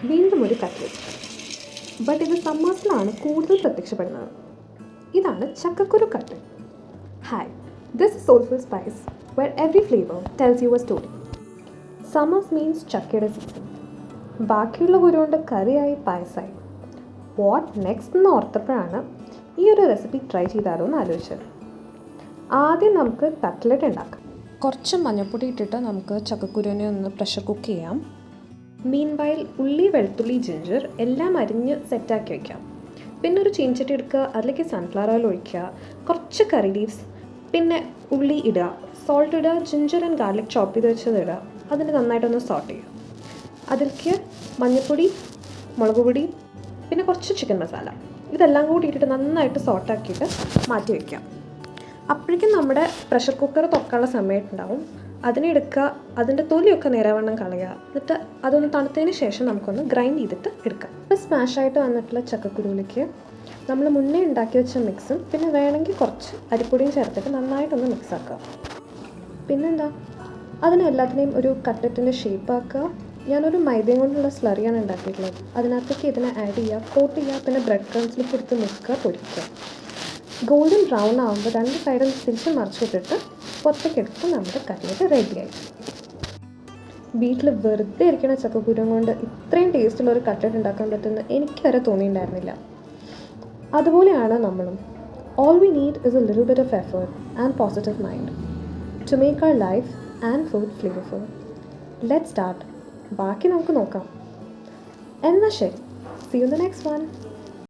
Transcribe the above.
വീണ്ടും ഒരു cutlet. But ഇത് സമ്മേഴ്സിലാണ് കൂടുതൽ പ്രത്യക്ഷപ്പെടുന്നത്. ഇതാണ് ചക്കക്കുരു cutlet. Hi, this is soulful spice where every flavour tells you a story. Summers means ചക്കയുടെ സീസൺ. ബാക്കിയുള്ള കുരു കൊണ്ട് കറിയായി പായസമായി. വാട്ട് നെക്സ്റ്റ് എന്ന് ഓർത്തപ്പോഴാണ് ഈ ഒരു റെസിപ്പി ട്രൈ ചെയ്താലോ എന്ന് ആലോചിച്ചത്. ആദ്യം നമുക്ക് കട്ട്ലറ്റ് ഉണ്ടാക്കാം. കുറച്ച് മഞ്ഞൾപ്പൊടി ഇട്ടിട്ട് നമുക്ക് ചക്കക്കുരുവിനെ ഒന്ന് പ്രഷർ കുക്ക് ചെയ്യാം. മീൻവൈൽ ഉള്ളി, വെളുത്തുള്ളി, ജിഞ്ചർ എല്ലാം അരിഞ്ഞ് സെറ്റാക്കി വയ്ക്കാം. പിന്നെ ഒരു ചീനച്ചട്ടി എടുക്കുക, അതിലേക്ക് സൺഫ്ലവർ ഓയിൽ ഒഴിക്കുക, കുറച്ച് കറി ലീവ്സ്, പിന്നെ ഉള്ളി ഇടുക, സോൾട്ട് ഇടുക, ജിഞ്ചർ ആൻഡ് ഗാർലിക് ചോപ്പ് ചെയ്ത് വെച്ചത് ഇടുക. അതിന് നന്നായിട്ടൊന്ന് സോട്ട് ചെയ്യുക. അതിലേക്ക് മഞ്ഞൾപ്പൊടി, മുളക് പൊടി, പിന്നെ കുറച്ച് ചിക്കൻ മസാല, ഇതെല്ലാം കൂടി ഇട്ടിട്ട് നന്നായിട്ട് സോട്ടാക്കിയിട്ട് മാറ്റി വയ്ക്കുക. അപ്പോഴേക്കും നമ്മുടെ പ്രഷർ കുക്കർ തുറക്കാനുള്ള സമയത്തുണ്ടാവും. അതിനെടുക്കുക, അതിൻ്റെ തൊലിയൊക്കെ നേരവണ്ണം കളയുക. എന്നിട്ട് അതൊന്ന് തണുത്തതിന് ശേഷം നമുക്കൊന്ന് ഗ്രൈൻഡ് ചെയ്തിട്ട് എടുക്കാം. ഇപ്പോൾ സ്മാഷായിട്ട് വന്നിട്ടുള്ള ചക്കക്കുരുവിലേക്ക് നമ്മൾ മുന്നേ ഉണ്ടാക്കി വെച്ച മിക്സും പിന്നെ വേണമെങ്കിൽ കുറച്ച് അരിപ്പൊടിയും ചേർത്തിട്ട് നന്നായിട്ടൊന്ന് മിക്സ് ആക്കുക. പിന്നെന്താ, അതിനെല്ലാത്തിനെയും ഒരു കട്ട്ലറ്റിൻ്റെ ഷേപ്പ് ആക്കുക. ഞാനൊരു മൈദയും കൊണ്ടുള്ള സ്ലറിയാണ് ഉണ്ടാക്കിയിട്ടുള്ളത്. അതിനകത്തേക്ക് ഇതിനെ ആഡ് ചെയ്യുക, കോട്ട് ചെയ്യുക, പിന്നെ ബ്രെഡ് ക്രംസിലേക്ക് എടുത്ത് മുക്കുക, പൊരിക്കുക. ഗോൾഡൻ ബ്രൗൺ ആകുമ്പോൾ രണ്ട് സൈഡും തിരിച്ച് മറിച്ചിട്ടിട്ട് പുറത്തേക്കെടുത്ത് നമ്മുടെ കട്ട്ലറ്റ് റെഡിയായി. വീട്ടിൽ വെറുതെ ഇരിക്കുന്ന ചക്കക്കുരു കൊണ്ട് ഇത്രയും ടേസ്റ്റുള്ളൊരു കട്ട്ലറ്റ് ഉണ്ടാക്കാൻ പറ്റുമെന്ന് എനിക്ക് വരെ തോന്നിയിട്ടുണ്ടായിരുന്നില്ല. അതുപോലെയാണ് നമ്മളും. All we need is a little bit of effort and positive mind to make our life and food flavourful. Let's start. ബാക്കി നമുക്ക് നോക്കാം. എന്നാൽ ശരി, see you in the next one.